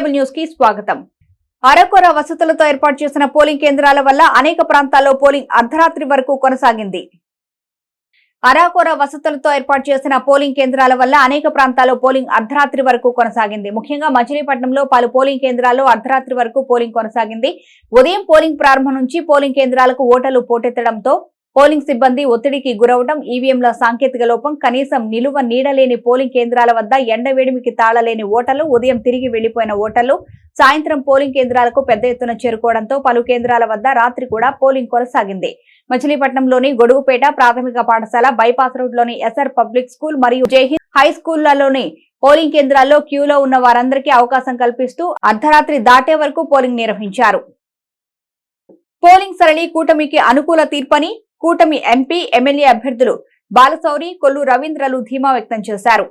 Cable news కి స్వాగతం. అరకొర వసతులతో ఏర్పాటు చేసిన పోలింగ్ కేంద్రాల వల్ల అనేక ప్రాంతాల్లో పోలింగ్ అర్ధరాత్రి వరకు కొనసాగింది. అరకొర వసతులతో ఏర్పాటు చేసిన పోలింగ్ కేంద్రాల వల్ల అనేక ప్రాంతాల్లో పోలింగ్ అర్ధరాత్రి వరకు కొనసాగింది. ముఖ్యంగా మచిలీపట్నంలో పలు పోలింగ్ కేంద్రాల్లో అర్ధరాత్రి వరకు పోలింగ్ కొనసాగింది. ఉదయం పోలింగ్ ప్రారంభం నుంచి పోలింగ్ కేంద్రాలకు ఓటర్లు పోటెత్తడంతో పోలింగ్ సిబ్బంది ఒత్తిడికి గురవడం, ఈవీఎంల సాంకేతిక లోపం, కనీసం నిలువ నీడలేని పోలింగ్ కేంద్రాల వద్ద ఎండవేడిమికి తాళలేని ఓటర్లు, ఉదయం తిరిగి వెళ్లిపోయిన ఓటర్లు సాయంత్రం పోలింగ్ కేంద్రాలకు పెద్ద ఎత్తున చేరుకోవడంతో పలు కేంద్రాల వద్ద రాత్రి కూడా పోలింగ్ కొనసాగింది. మచిలీపట్నంలోని గొడుగుపేట ప్రాథమిక పాఠశాల, బైపాస్ రోడ్లోని ఎస్ఆర్ పబ్లిక్ స్కూల్ మరియు జైహింద్ హై స్కూళ్లలోని పోలింగ్ కేంద్రాల్లో క్యూలో ఉన్న వారందరికీ అవకాశం కల్పిస్తూ అర్ధరాత్రి దాటే వరకు పోలింగ్ నిర్వహించారు. పోలింగ్ సరళి కూటమికి అనుకూల తీర్పని కూటమి ఎంపీ, ఎమ్మెల్యే అభ్యర్థులు బాలశౌరి, కొల్లు రవీంద్రలు ధీమా వ్యక్తం చేశారు.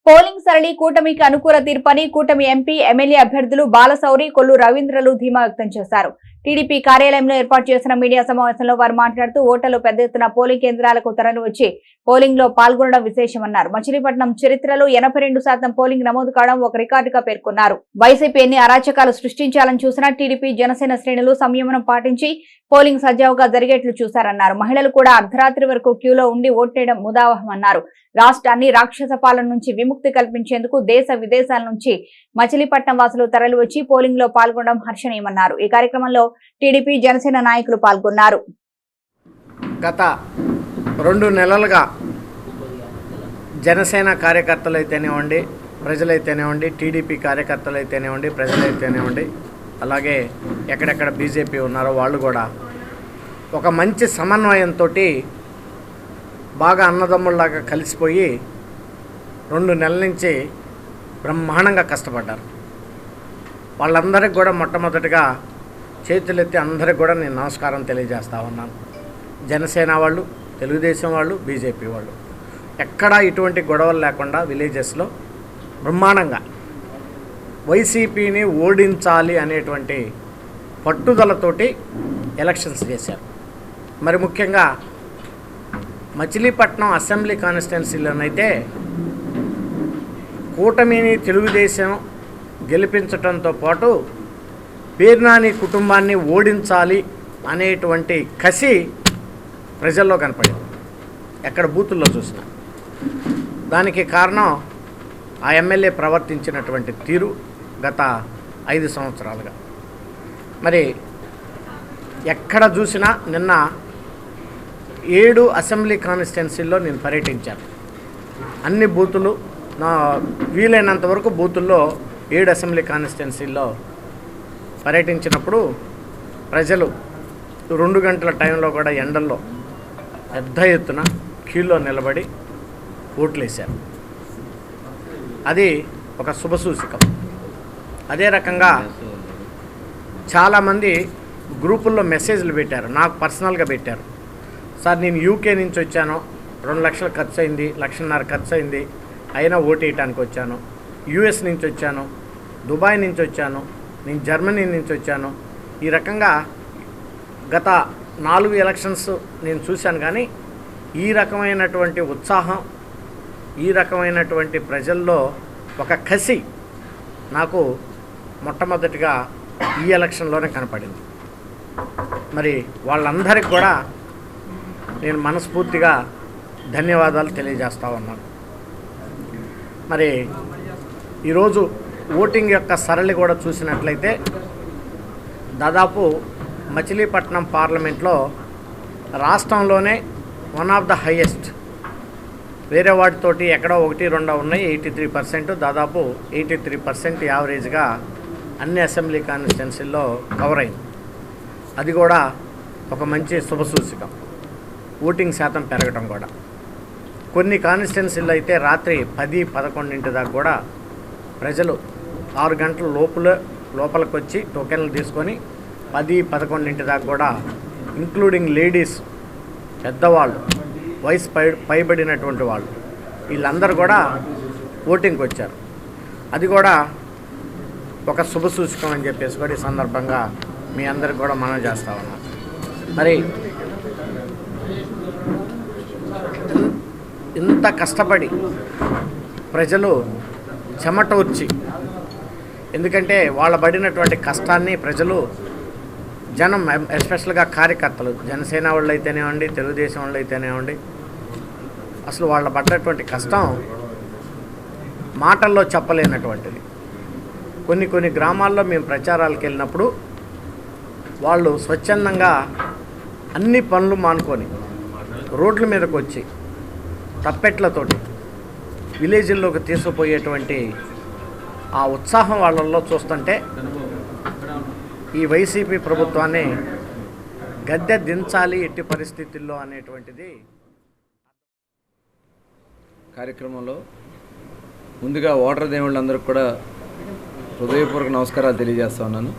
పోలింగ్ సరళి కూటమికి అనుకూల తీర్పని కూటమి ఎంపీ, ఎమ్మెల్యే అభ్యర్థులు బాలశౌరి, కొల్లు రవీంద్రలు ధీమా వ్యక్తం చేశారు. టీడీపీ కార్యాలయంలో ఏర్పాటు చేసిన మీడియా సమావేశంలో వారు మాట్లాడుతూ ఓటర్లు పెద్ద ఎత్తున పోలింగ్ కేంద్రాలకు తరలివచ్చి పోలింగ్ లో పాల్గొనడం విశేషమన్నారు. మచిలీపట్నం చరిత్రలో 82% పోలింగ్ నమోదు కావడం ఒక రికార్డుగా పేర్కొన్నారు. వైసీపీ ఎన్ని అరాచకాలు సృష్టించాలని చూసినా టీడీపీ, జనసేన శ్రేణులు సంయమనం పాటించి పోలింగ్ సజావుగా జరిగేట్లు చూశారన్నారు. మహిళలు కూడా అర్ధరాత్రి వరకు క్యూలో ఉండి ఓట్లేయడం ముదావహమన్నారు. రాష్ట్రాన్ని రాక్షస పాలన నుంచి విముక్తి కల్పించేందుకు దేశ విదేశాల నుంచి మచిలీపట్నం వాసులు తరలివచ్చి పోలింగ్ లో పాల్గొనడం హర్షణీయమన్నారు. ఈ కార్యక్రమంలో టీడీపీ, జనసేన నాయకులు పాల్గొన్నారు. గత 2 నెలలుగా జనసేన కార్యకర్తలు అయితేనేవ్వండి, ప్రజలైతేనేవ్వండి, టీడీపీ కార్యకర్తలు అయితేనేవ్వండి, ప్రజలైతేనేవ్వండి, అలాగే ఎక్కడెక్కడ బీజేపీ ఉన్నారో వాళ్ళు కూడా ఒక మంచి సమన్వయంతో బాగా అన్నదమ్ముల్లాగా కలిసిపోయి 2 నెలల నుంచి బ్రహ్మాండంగా కష్టపడ్డారు. వాళ్ళందరికీ కూడా మొట్టమొదటిగా చేతులెత్తి అందరికి కూడా నేను నమస్కారం తెలియజేస్తా ఉన్నాను. జనసేన వాళ్ళు, తెలుగుదేశం వాళ్ళు, బీజేపీ వాళ్ళు ఎక్కడా ఇటువంటి గొడవలు లేకుండా విలేజెస్లో బ్రహ్మాండంగా వైసీపీని ఓడించాలి అనేటువంటి పట్టుదలతోటి ఎలక్షన్స్ చేశారు. మరి ముఖ్యంగా మచిలీపట్నం అసెంబ్లీ కాన్స్టిట్యున్సీలోనైతే కూటమిని తెలుగుదేశం గెలిపించడంతో పాటు పేర్నాని కుటుంబాన్ని ఓడించాలి అనేటువంటి కసి ప్రజల్లో కనపడింది, ఎక్కడ బూతుల్లో చూసినా. దానికి కారణం ఆ ఎమ్మెల్యే ప్రవర్తించినటువంటి తీరు గత 5 సంవత్సరాలుగా. మరి ఎక్కడ చూసినా నిన్న 7 అసెంబ్లీ కాన్స్టిట్యున్సీల్లో నేను పర్యటించాను. అన్ని బూతులు నా వీలైనంత వరకు బూతుల్లో 7 అసెంబ్లీ కాన్స్టిట్యున్సీల్లో పర్యటించినప్పుడు ప్రజలు 2 గంటల టైంలో కూడా ఎండల్లో పెద్ద ఎత్తున క్యూలో నిలబడి ఓట్లేశారు. అది ఒక శుభసూచకం. అదే రకంగా చాలామంది గ్రూపుల్లో మెసేజ్లు పెట్టారు, నాకు పర్సనల్గా పెట్టారు. సార్, నేను యూకే నుంచి వచ్చాను, 2 లక్షలు ఖర్చు అయింది, 1.5 లక్షలు ఖర్చు అయింది, అయినా ఓటు వేయటానికి వచ్చాను. యూఎస్ నుంచి వచ్చాను, దుబాయ్ నుంచి వచ్చాను, నేను జర్మనీ నుంచి వచ్చాను. ఈ రకంగా గత 4 ఎలక్షన్స్ నేను చూశాను. కానీ ఈ రకమైనటువంటి ఉత్సాహం, ఈ రకమైనటువంటి ప్రజల్లో ఒక కసి నాకు మొట్టమొదటిగా ఈ ఎలక్షన్లోనే కనపడింది. మరి వాళ్ళందరికీ కూడా నేను మనస్ఫూర్తిగా ధన్యవాదాలు తెలియజేస్తా ఉన్నాను. మరి ఈరోజు ఓటింగ్ యొక్క సరళి కూడా చూసినట్లయితే దాదాపు మచిలీపట్నం పార్లమెంట్లో రాష్ట్రంలోనే వన్ ఆఫ్ ద హైయెస్ట్, వేరే వాటితోటి ఎక్కడో 1-2 ఉన్నాయి. 83%, దాదాపు 83% యావరేజ్గా అన్ని అసెంబ్లీ కాన్స్టిట్యున్సీల్లో కవర్ అయింది. అది కూడా ఒక మంచి శుభసూచకం. ఓటింగ్ శాతం పెరగడం కూడా కొన్ని కాన్స్టిట్యున్సీల్లో అయితే రాత్రి 10-11 దాకా కూడా ప్రజలు 6 గంటల లోపలికి వచ్చి టోకెన్లు తీసుకొని 10-11 దాకా కూడా, ఇంక్లూడింగ్ లేడీస్, పెద్దవాళ్ళు, వయసు పైబడినటువంటి వాళ్ళు, వీళ్ళందరూ కూడా ఓటింగ్కి వచ్చారు. అది కూడా ఒక శుభసూచకం అని చెప్పేసి కూడా ఈ సందర్భంగా మీ అందరికి కూడా మనం చేస్తా ఉన్నాం. మరి ఇంత కష్టపడి ప్రజలు చెమటూర్చి ఎందుకంటే వాళ్ళ పడినటువంటి కష్టాన్ని ప్రజలు జనం ఎస్పెషల్గా కార్యకర్తలు జనసేన వాళ్ళు అయితేనేవ్వండి, తెలుగుదేశం వాళ్ళు అయితేనేవ్వండి, అసలు వాళ్ళ పడ్డటువంటి కష్టం మాటల్లో చెప్పలేనటువంటిది. కొన్ని గ్రామాల్లో మేము ప్రచారాలకు వెళ్ళినప్పుడు వాళ్ళు స్వచ్ఛందంగా అన్ని పనులు మానుకొని రోడ్ల మీదకి వచ్చి తప్పెట్లతోటి విలేజ్ల్లోకి తీసుకుపోయేటువంటి ఆ ఉత్సాహం వాళ్ళల్లో చూస్తుంటే ఈ వైసీపీ ప్రభుత్వాన్ని గద్దె దించాలి ఎట్టి పరిస్థితుల్లో అనేటువంటిది. కార్యక్రమంలో ముందుగా ఓటర్ దేవుళ్ళందరికీ కూడా హృదయపూర్వక నమస్కారాలు తెలియజేస్తా ఉన్నాను.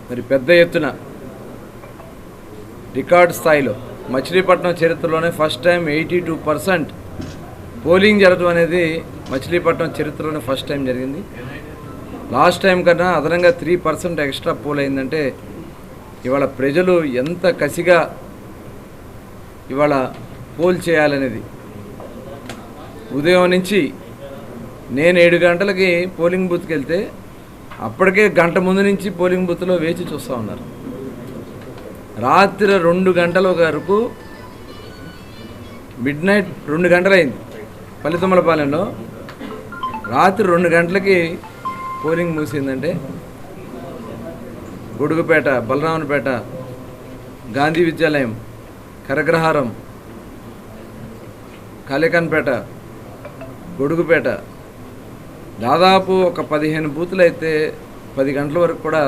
మరి పెద్ద ఎత్తున రికార్డు స్థాయిలో మచిలీపట్నం చరిత్రలోనే ఫస్ట్ టైం 82% పోలింగ్ జరగడం అనేది మచిలీపట్నం చరిత్రలోనే ఫస్ట్ టైం జరిగింది. లాస్ట్ టైం కన్నా అదనంగా 3% ఎక్స్ట్రా పోల్ అయిందంటే ఇవాళ ప్రజలు ఎంత కసిగా ఇవాళ పోల్ చేయాలనేది. ఉదయం నుంచి నేను 7 గంటలకి పోలింగ్ బూత్కి వెళ్తే అప్పటికే గంట ముందు నుంచి పోలింగ్ బూత్లో వేచి చూస్తూ ఉన్నారు. రాత్రి 2 గంటల వరకు మిడ్ నైట్ 2 గంటలైంది పల్లితుమ్మలపాలెంలో. రాత్రి 2 గంటలకి పోలింగ్ ముగిసిందంటే గొడుగుపేట, బలరామన్పేట, గాంధీ విద్యాలయం, కరగ్రహారం, కాళేకాన్పేట, గొడుగుపేట దాదాపు ఒక 15 బూతులు అయితే 10 గంటల వరకు కూడా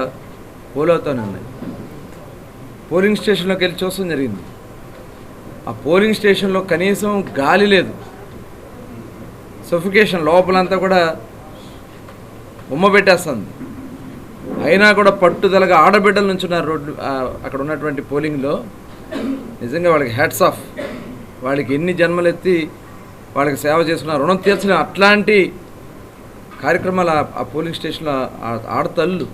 పోల్ అవుతూనే ఉన్నాయి. పోలింగ్ స్టేషన్లోకి వెళ్ళి చూడడం జరిగింది. ఆ పోలింగ్ స్టేషన్లో కనీసం గాలి లేదు, సఫికేషన్, లోపలంతా కూడా బొమ్మ పెట్టేస్తుంది. అయినా కూడా పట్టుదలగా ఆడబిడ్డల నుంచి ఉన్నారు రోడ్డు అక్కడ ఉన్నటువంటి పోలింగ్లో. నిజంగా వాళ్ళకి హ్యాట్స్ ఆఫ్. వాళ్ళకి ఎన్ని జన్మలెత్తి వాళ్ళకి సేవ చేసుకున్న రుణం తీర్చిన అట్లాంటి కార్యక్రమాలు ఆ పోలింగ్ స్టేషన్లో ఆడతల్లు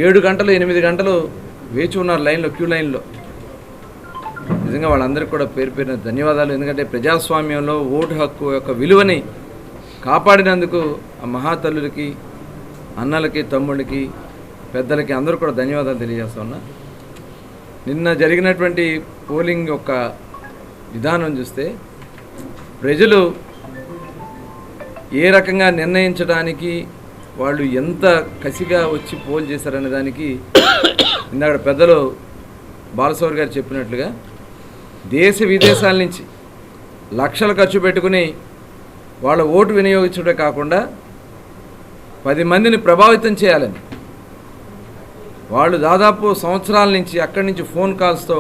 7 గంటలు 8 గంటలు వేచి ఉన్నారు లైన్లో, క్యూ లైన్లో. నిజంగా వాళ్ళందరికీ కూడా పేరు పేరున ధన్యవాదాలు. ఎందుకంటే ప్రజాస్వామ్యంలో ఓటు హక్కు యొక్క విలువని కాపాడినందుకు ఆ మహాతల్లులకి, అన్నలకి, తమ్ముళ్ళకి, పెద్దలకి అందరూ కూడా ధన్యవాదాలు తెలియజేస్తున్నా. నిన్న జరిగినటువంటి పోలింగ్ యొక్క విధానం చూస్తే ప్రజలు ఏ రకంగా నిర్ణయించడానికి వాళ్ళు ఎంత కసిగా వచ్చి పోల్ చేశారనే దానికి ఇందాక పెద్దలు బాలసౌర్ గారు చెప్పినట్లుగా దేశ విదేశాల నుంచి లక్షలు ఖర్చు పెట్టుకుని వాళ్ళ ఓటు వినియోగించడమే కాకుండా 10 మందిని ప్రభావితం చేయాలని వాళ్ళు దాదాపు సంవత్సరాల నుంచి అక్కడి నుంచి ఫోన్ కాల్స్తో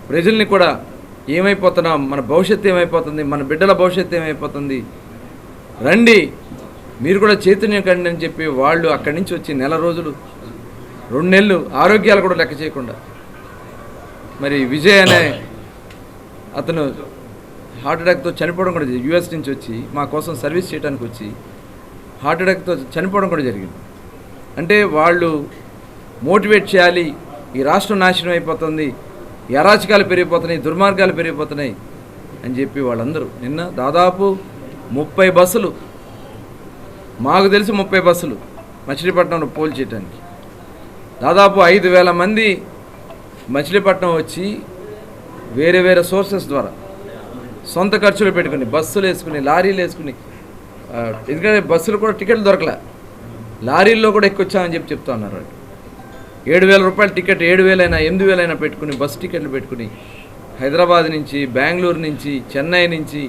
ప్రజల్ని కూడా ఏమైపోతున్నాం, మన భవిష్యత్తు ఏమైపోతుంది, మన బిడ్డల భవిష్యత్తు ఏమైపోతుంది, రండి మీరు కూడా చైతన్యం కండి అని చెప్పి వాళ్ళు అక్కడి నుంచి వచ్చి 1 నెల రోజులు 2 నెలలు ఆరోగ్యాలు కూడా లెక్క చేయకుండా మరి విజయ్ అనే అతను హార్ట్ అటాక్తో చనిపోవడం కూడా యుఎస్ నుంచి వచ్చి మా కోసం సర్వీస్ చేయడానికి వచ్చి హార్ట్ అటాక్తో చనిపోవడం కూడా జరిగింది. అంటే వాళ్ళు మోటివేట్ చేయాలి, ఈ రాష్ట్రం నాశనం అయిపోతుంది, ఈ అరాచకాలు పెరిగిపోతున్నాయి, దుర్మార్గాలు పెరిగిపోతున్నాయి అని చెప్పి వాళ్ళందరూ నిన్న దాదాపు 30 బస్సులు, మాకు తెలిసి 30 బస్సులు మచిలీపట్నంలో పోల్ చేయడానికి దాదాపు 5,000 మంది మచిలీపట్నం వచ్చి వేరే వేరే సోర్సెస్ ద్వారా సొంత ఖర్చులు పెట్టుకుని బస్సులు వేసుకుని, లారీలు వేసుకుని, ఎందుకంటే బస్సులు కూడా టికెట్లు దొరకలే, లారీల్లో కూడా ఎక్కొచ్చామని చెప్పి చెప్తా ఉన్నారు. వాళ్ళు 7,000 రూపాయల టికెట్ 7,000 అయినా 8,000 అయినా పెట్టుకుని బస్సు టికెట్లు పెట్టుకుని హైదరాబాద్ నుంచి, బెంగళూరు నుంచి, చెన్నై నుంచి,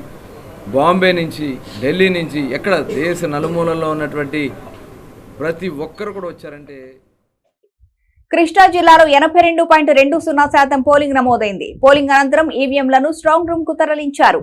బాంబే నుంచి, ఢిల్లీ నుంచి, ఎక్కడ దేశ నలుమూలల్లో ఉన్నటువంటి ప్రతి ఒక్కరు కూడా వచ్చారంటే. కృష్ణా జిల్లాలో 82.20% పోలింగ్ నమోదైంది. పోలింగ్ అనంతరం ఈవీఎంలను స్ట్రాంగ్ రూమ్ కు తరలించారు.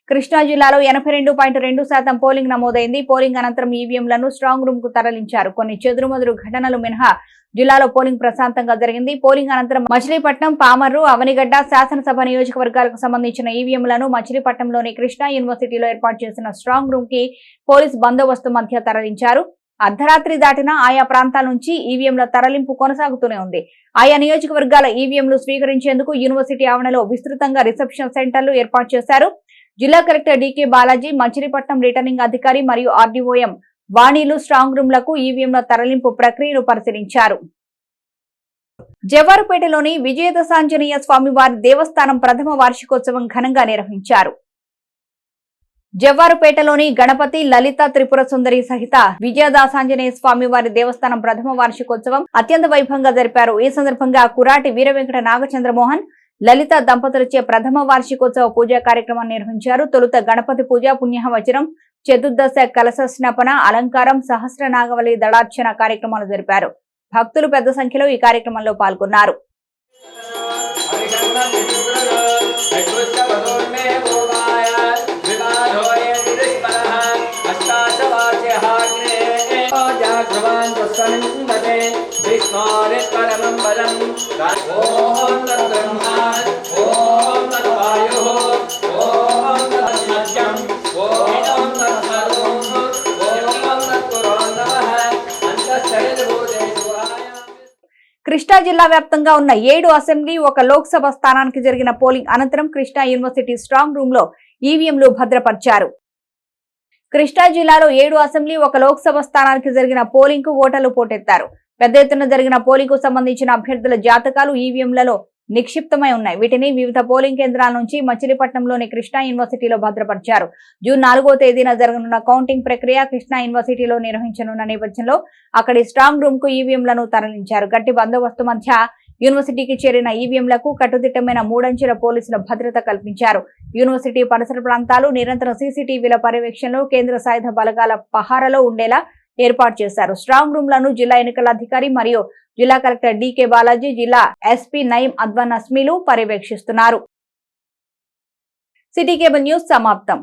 కృష్ణా జిల్లాలో 82.2% పోలింగ్ నమోదైంది. పోలింగ్ అనంతరం ఈవీఎంలను స్ట్రాంగ్ రూమ్ కు తరలించారు. కొన్ని చెదురుమదురు ఘటనలు మినహా జిల్లాలో పోలింగ్ ప్రశాంతంగా జరిగింది. పోలింగ్ అనంతరం మచిలీపట్నం, పామర్రు, అవనిగడ్డ శాసనసభ నియోజకవర్గాలకు సంబంధించిన ఈవీఎంలను మచిలీపట్నంలోని కృష్ణా యూనివర్సిటీలో ఏర్పాటు చేసిన స్ట్రాంగ్ రూమ్ కి పోలీస్ బందోబస్తు మధ్య తరలించారు. అర్ధరాత్రి దాటినా ఆయా ప్రాంతాల నుంచి ఈవీఎంల తరలింపు కొనసాగుతూనే ఉంది. ఆయా నియోజకవర్గాల ఈవీఎంలు స్వీకరించేందుకు యూనివర్సిటీ ఆవరణలో విస్తృతంగా రిసెప్షన్ సెంటర్లు ఏర్పాటు చేశారు. జిల్లా collector decay Balaji, Machilipatnam returning అధికారి మరియు ఆర్డీఓఎం వాణిలు స్ట్రాంగ్ రూమ్లకు ఈవీఎంల తరలింపు ప్రక్రియను పరిశీలించారు. జవ్వారుపేటలోని విజయదశాంజనేయ స్వామివారి దేవస్థానం ప్రథమ వార్షికోత్సవం ఘనంగా నిర్వహించారు. జవ్వారుపేటలోని గణపతి, లలిత, త్రిపుర సుందరి సహిత విజయదాసాంజనేయ స్వామి వారి దేవస్థానం ప్రథమ వార్షికోత్సవం అత్యంత వైభవంగా జరిపారు. ఈ సందర్భంగా కురాటి వీరవెంకట నాగచంద్రమోహన్, లలిత దంపతులచే ప్రథమ వార్షికోత్సవ పూజా కార్యక్రమాన్ని నిర్వహించారు. తొలుత గణపతి పూజ, పుణ్యవచనం, చతుర్దశ కలశ స్నాపన, అలంకారం, సహస్ర నాగవలి దళార్చన కార్యక్రమాలు జరిపారు. భక్తులు పెద్ద సంఖ్యలో ఈ కార్యక్రమంలో పాల్గొన్నారు. కృష్ణా జిల్లా వ్యాప్తంగా ఉన్న 7 అసెంబ్లీ, 1 లోక్సభ స్థానానికి జరిగిన పోలింగ్ అనంతరం కృష్ణా యూనివర్సిటీ స్ట్రాంగ్ రూమ్ లో ఈవీఎంలు భద్రపరిచారు. కృష్ణా జిల్లాలో 7 అసెంబ్లీ, 1 లోక్సభ స్థానానికి జరిగిన పోలింగ్ కు ఓటర్లు పోటెత్తారు. పెద్ద ఎత్తున జరిగిన పోలింగ్ కు సంబంధించిన అభ్యర్థుల జాతకాలు ఈవీఎంలలో నిక్షిప్తమై ఉన్నాయి. వీటిని వివిధ పోలింగ్ కేంద్రాల నుంచి మచిలీపట్నంలోని కృష్ణా యూనివర్సిటీలో భద్రపరిచారు. జూన్ 4వ తేదీన జరగనున్న కౌంటింగ్ ప్రక్రియ కృష్ణా యూనివర్సిటీలో నిర్వహించనున్న నేపథ్యంలో అక్కడి స్ట్రాంగ్ రూమ్ కు ఈవీఎంలను తరలించారు. గట్టి బందోబస్తు మధ్య యూనివర్సిటీకి చేరిన ఈవీఎంలకు కట్టుదిట్టమైన 3 అంచెల పోలీసుల భద్రత కల్పించారు. యూనివర్సిటీ పరిసర ప్రాంతాలు నిరంతరం సీసీటీవీల పర్యవేక్షణలో, కేంద్ర సాయుధ బలగాల పహారాలో ఉండేలా ఏర్పాటు చేశారు. స్ట్రాంగ్ రూమ్లను జిల్లా ఎన్నికల అధికారి మరియు జిల్లా కలెక్టర్ డికే బాలాజీ, జిల్లా ఎస్పీ నయీం అద్వాన్ అస్మీలు పర్యవేక్షిస్తున్నారు. సిటీ కేబుల్ న్యూస్ సమాప్తం.